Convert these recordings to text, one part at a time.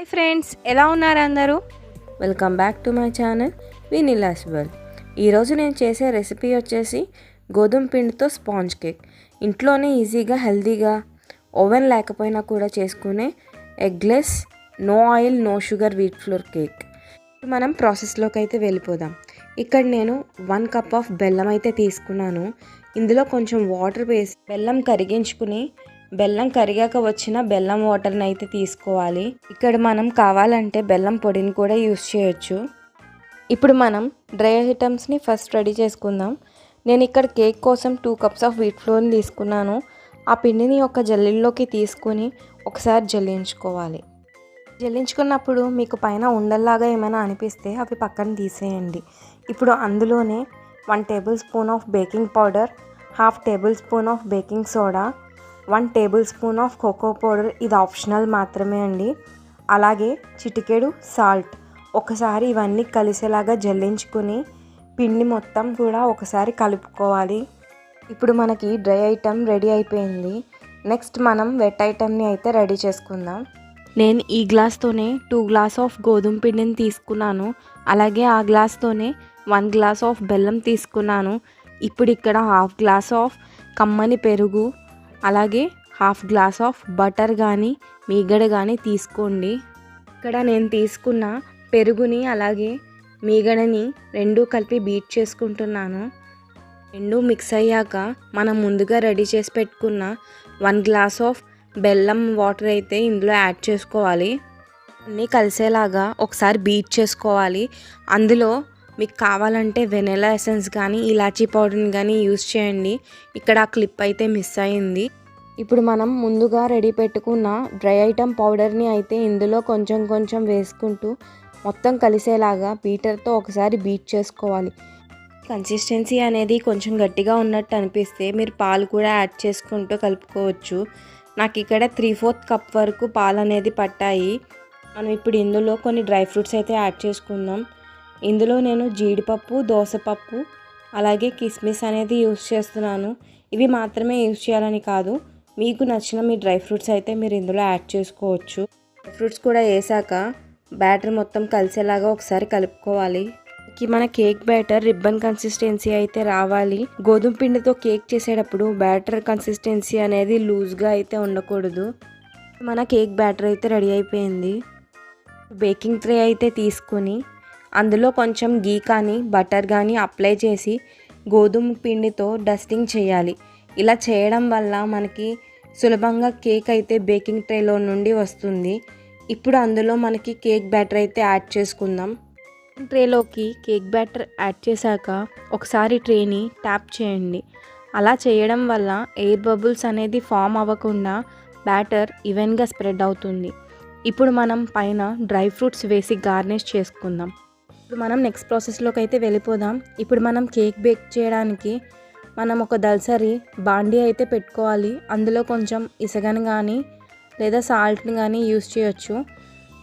Hi friends, ఎలా ఉన్నారు అందరూ? Welcome back to my channel Vineela's world. ఈరోజు నేను చేసే రెసిపీ వచ్చేసి గోధుమ పిండితో స్పాంజ్ కేక్. ఇంట్లోనే ఈజీగా హెల్తీగా ఓవెన్ లేకపోయినా కూడా చేసుకునే eggless no oil no sugar wheat flour cake. మనం ప్రాసెస్లోకి అయితే వెళ్ళిపోదాం. ఇక్కడ నేను 1 కప్ ఆఫ్ బెల్లం అయితే తీసుకున్నాను. ఇందులో కొంచెం వాటర్ వేసి బెల్లం కరిగించుకుని బెల్లం కరిగాక వచ్చిన బెల్లం వాటర్ని అయితే తీసుకోవాలి. ఇక్కడ మనం కావాలంటే బెల్లం పొడిని కూడా యూస్ చేయొచ్చు. ఇప్పుడు మనం డ్రై ఐటమ్స్ని ఫస్ట్ రెడీ చేసుకుందాం. నేను ఇక్కడ కేక్ కోసం 2 కప్స్ ఆఫ్ వీట్ ఫ్లోర్ని తీసుకున్నాను. ఆ పిండిని ఒక జల్లెల్లోకి తీసుకొని ఒకసారి జల్లించుకోవాలి. జల్లించుకున్నప్పుడు మీకు పైన ఉండల్లాగా ఏమైనా అనిపిస్తే అవి పక్కన తీసేయండి. ఇప్పుడు అందులోనే 1 tablespoon of baking powder, 1/2 tablespoon of baking soda, 1 tablespoon of cocoa powder, ఇది ఆప్షనల్ మాత్రమే అండి. అలాగే చిటికెడు సాల్ట్. ఒకసారి ఇవన్నీ కలిసేలాగా జల్లించుకుని పిండి మొత్తం కూడా ఒకసారి కలుపుకోవాలి. ఇప్పుడు మనకి డ్రై ఐటమ్ రెడీ అయిపోయింది. నెక్స్ట్ మనం వెట్ ఐటమ్ని అయితే రెడీ చేసుకుందాం. నేను ఈ గ్లాస్తోనే 2 గ్లాస్ ఆఫ్ గోధుమ పిండిని తీసుకున్నాను. అలాగే ఆ గ్లాస్తోనే 1 గ్లాస్ ఆఫ్ బెల్లం తీసుకున్నాను. ఇప్పుడు ఇక్కడ 1/2 గ్లాస్ ఆఫ్ కమ్మని పెరుగు, అలాగే 1/2 గ్లాస్ ఆఫ్ బటర్ కానీ మీగడ కానీ తీసుకోండి. ఇక్కడ నేను తీసుకున్న పెరుగుని అలాగే మీగడని రెండూ కలిపి బీట్ చేసుకుంటున్నాను. రెండు మిక్స్ అయ్యాక మనం ముందుగా రెడీ చేసి పెట్టుకున్న 1 గ్లాస్ ఆఫ్ బెల్లం వాటర్ అయితే ఇందులో యాడ్ చేసుకోవాలి. అన్నీ కలిసేలాగా ఒకసారి బీట్ చేసుకోవాలి. అందులో మీకు కావాలంటే వెనిలా ఎసెన్స్ కానీ ఇలాచీ పౌడర్ని కానీ యూస్ చేయండి. ఇక్కడ ఆ క్లిప్ అయితే మిస్ అయింది. ఇప్పుడు మనం ముందుగా రెడీ పెట్టుకున్న డ్రై ఐటమ్ పౌడర్ని అయితే ఇందులో కొంచెం కొంచెం వేసుకుంటూ మొత్తం కలిసేలాగా బీటర్తో ఒకసారి బీట్ చేసుకోవాలి. కన్సిస్టెన్సీ అనేది కొంచెం గట్టిగా ఉన్నట్టు అనిపిస్తే మీరు పాలు కూడా యాడ్ చేసుకుంటూ కలుపుకోవచ్చు. నాకు ఇక్కడ 3/4 కప్ వరకు పాలు అనేది పట్టాయి. మనం ఇప్పుడు ఇందులో కొన్ని డ్రై ఫ్రూట్స్ అయితే యాడ్ చేసుకుందాం. ఇందులో నేను జీడిపప్పు, దోసపప్పు, అలాగే కిస్మిస్ అనేది యూస్ చేస్తున్నాను. ఇవి మాత్రమే యూస్ చేయాలని కాదు, మీకు నచ్చిన మీ డ్రై ఫ్రూట్స్ అయితే మీరు ఇందులో యాడ్ చేసుకోవచ్చు. డ్రై ఫ్రూట్స్ కూడా వేసాక బ్యాటర్ మొత్తం కలిసేలాగా ఒకసారి కలుపుకోవాలి. మన కేక్ బ్యాటర్ రిబ్బన్ కన్సిస్టెన్సీ అయితే రావాలి. గోధుమ పిండితో కేక్ చేసేటప్పుడు బ్యాటర్ కన్సిస్టెన్సీ అనేది లూజ్గా అయితే ఉండకూడదు. మన కేక్ బ్యాటర్ అయితే రెడీ అయిపోయింది. బేకింగ్ ట్రే అయితే తీసుకొని అందులో కొంచెం గీ కానీ బటర్ కానీ అప్లై చేసి గోధుమ పిండితో డస్టింగ్ చేయాలి. ఇలా చేయడం వల్ల మనకి సులభంగా కేక్ అయితే బేకింగ్ ట్రేలో నుండి వస్తుంది. ఇప్పుడు అందులో మనకి కేక్ బ్యాటర్ అయితే యాడ్ చేసుకుందాం. ట్రేలోకి కేక్ బ్యాటర్ యాడ్ చేశాక ఒకసారి ట్రేని ట్యాప్ చేయండి. అలా చేయడం వల్ల ఎయిర్ బబుల్స్ అనేది ఫామ్ అవ్వకుండా బ్యాటర్ ఈవెన్గా స్ప్రెడ్ అవుతుంది. ఇప్పుడు మనం పైన డ్రై ఫ్రూట్స్ వేసి గార్నిష్ చేసుకుందాం. ఇప్పుడు మనం నెక్స్ట్ ప్రాసెస్లోకి అయితే వెళ్ళిపోదాం. ఇప్పుడు మనం కేక్ బేక్ చేయడానికి మనం ఒక దల్సరి బాండీ అయితే పెట్టుకోవాలి. అందులో కొంచెం ఇసగని కానీ లేదా సాల్ట్ని కానీ యూస్ చేయొచ్చు.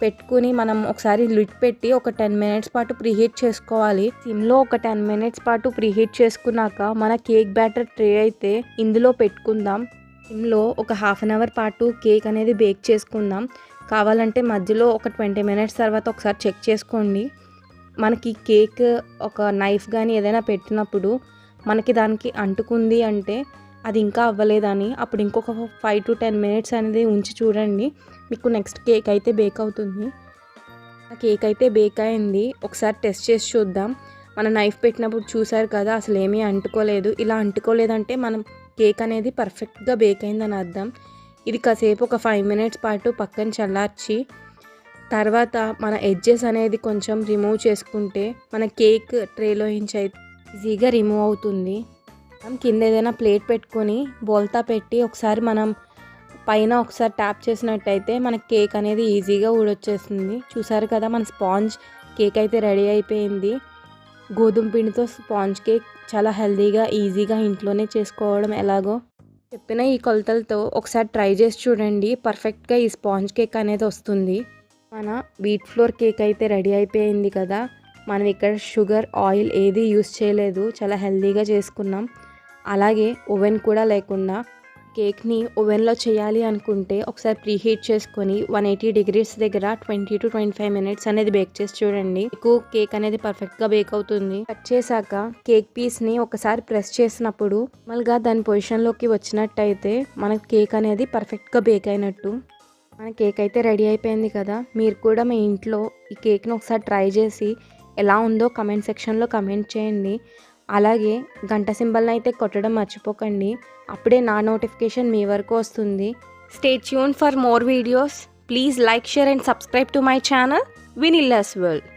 పెట్టుకుని మనం ఒకసారి లిడ్ పెట్టి ఒక 10 మినిట్స్ పాటు ప్రీహీట్ చేసుకోవాలి. సిమ్లో ఒక 10 మినిట్స్ పాటు ప్రీహీట్ చేసుకున్నాక మన కేక్ బ్యాటర్ ట్రే అయితే ఇందులో పెట్టుకుందాం. సిమ్లో ఒక 1/2 అవర్ పాటు కేక్ అనేది బేక్ చేసుకుందాం. కావాలంటే మధ్యలో ఒక 20 మినిట్స్ తర్వాత ఒకసారి చెక్ చేసుకోండి. మనకి కేక్ ఒక నైఫ్ కానీ ఏదైనా పెట్టినప్పుడు మనకి దానికి అంటుకుంది అంటే అది ఇంకా అవ్వలేదని, అప్పుడు ఇంకొక 5 to 10 మినిట్స్ అనేది ఉంచి చూడండి. మీకు నెక్స్ట్ కేక్ అయితే బేక్ అవుతుంది. కేక్ అయితే బేక్ అయింది. ఒకసారి టెస్ట్ చేసి చూద్దాం. మన నైఫ్ పెట్టినప్పుడు చూసారు కదా, అసలు ఏమీ అంటుకోలేదు. ఇలా అంటుకోలేదంటే మనం కేక్ అనేది పర్ఫెక్ట్గా బేక్ అయిందని అర్థం. ఇది కాసేపు ఒక 5 మినిట్స్ పాటు పక్కన చల్లార్చి తర్వాత మన ఎడ్జెస్ అనేది కొంచెం రిమూవ్ చేసుకుంటే మన కేక్ ట్రేలో నుంచి అయితే ఈజీగా రిమూవ్ అవుతుంది. మనం కింద ఏదైనా ప్లేట్ పెట్టుకొని బోల్తా పెట్టి ఒకసారి మనం పైన ఒకసారి ట్యాప్ చేసినట్టయితే మన కేక్ అనేది ఈజీగా ఊడొచ్చేస్తుంది. చూసారు కదా, మన స్పాంజ్ కేక్ అయితే రెడీ అయిపోయింది. గోధుమ పిండితో స్పాంజ్ కేక్ చాలా హెల్తీగా ఈజీగా ఇంట్లోనే చేసుకోవడం ఎలాగో చెప్పిన ఈ కొలతలతో ఒకసారి ట్రై చేసి చూడండి. పర్ఫెక్ట్గా ఈ స్పాంజ్ కేక్ అనేది వస్తుంది. మన వీట్ ఫ్లోర్ కేక్ అయితే రెడీ అయిపోయింది కదా. మనం ఇక్కడ షుగర్, ఆయిల్ ఏది యూస్ చేయలేదు. చాలా హెల్తీగా చేసుకున్నాం. అలాగే ఓవెన్ కూడా లేకుండా కేక్ని ఓవెన్లో చేయాలి అనుకుంటే ఒకసారి ప్రీహీట్ చేసుకొని 180 డిగ్రీస్ దగ్గర 20 to 25 మినిట్స్ అనేది బేక్ చేసి చూడండి. మీకు కేక్ అనేది పర్ఫెక్ట్గా బేక్ అవుతుంది. కట్ చేశాక కేక్ పీస్ని ఒకసారి ప్రెస్ చేసినప్పుడు నార్మల్గా దాని పొజిషన్లోకి వచ్చినట్టయితే మనకు కేక్ అనేది పర్ఫెక్ట్గా బేక్ అయినట్టు. మన కేక్ అయితే రెడీ అయిపోయింది కదా. మీరు కూడా మీ ఇంట్లో ఈ కేక్ని ఒకసారి ట్రై చేసి ఎలా ఉందో కమెంట్ సెక్షన్లో కమెంట్ చేయండి. అలాగే గంట సింబల్ని అయితే కొట్టడం మర్చిపోకండి. అప్పుడే నా నోటిఫికేషన్ మీ వరకు వస్తుంది. Stay tune for more videos. Please like, share and subscribe to my channel Vinilla's world.